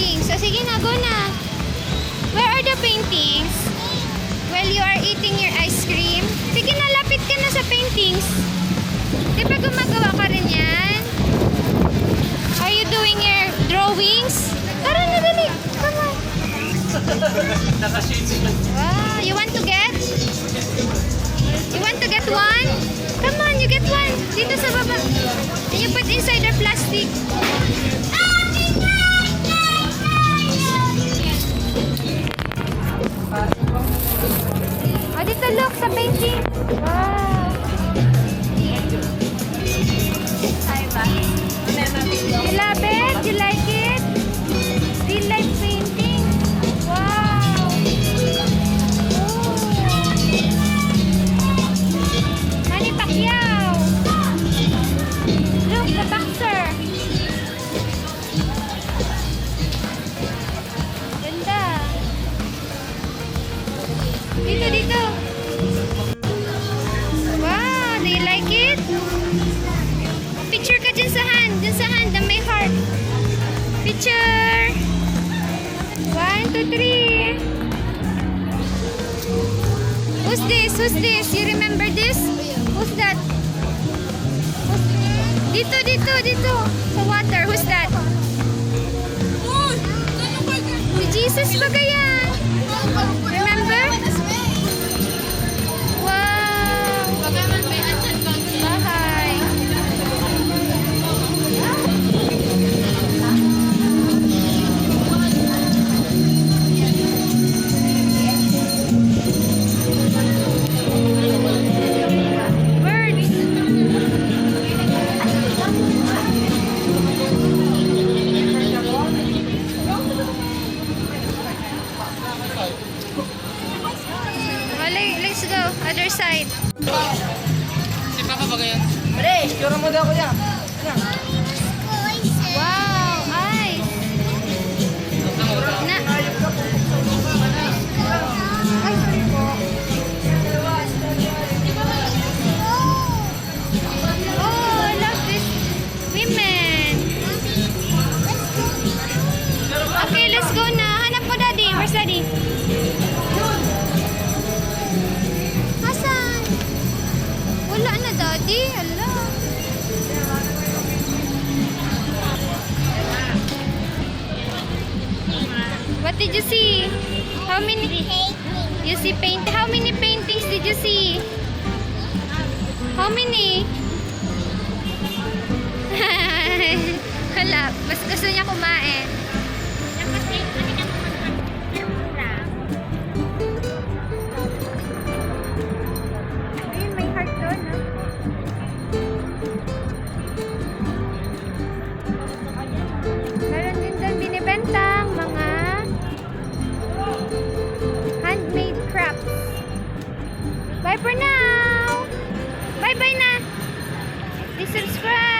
paintings. So, sige na, go na. Where are the paintings? While you are eating your ice cream. Sige na, lapit ka na sa paintings. Di ba gumagawa ka rin yan? Are you doing your drawings? Tara na, dali. Come on. Wow, you want to get? You want to get one? Come on, you get one. Dito sa baba. And you put inside the plastic. Oh, dito look sa painting. Wow. You love it? You like it? Do you like painting? Wow. Oh. Manny Pacquiao. Look, the boxer. Ganda. Dito, dito. Wow, do you like it? Picture ka dyan sa hand na may heart. Picture. 1, 2, 3. Who's this? Who's this? You remember this? Who's that? Dito, dito, dito. Sa water. Who's that? Si Jesus ba kaya? Remember? Wow. Bahay. Birds. Let's go. Other side. Si Papa ba ganyan? Pre, sure mo daw ko yan. Wow, ice. Na. Ay, sorry po. Oh, I love this women. Okay, let's go na. Hanap mo daddy. Where's daddy? Asan? Wala na daddy. Hala. What did you see? How many? You see paint? How many paintings did you see? How many? Hala, mas gusto niya kumain. Ayun, may heart doon, ha? Meron din doon binibentang mga handmade crafts. Bye for now! Bye-bye na! Please subscribe!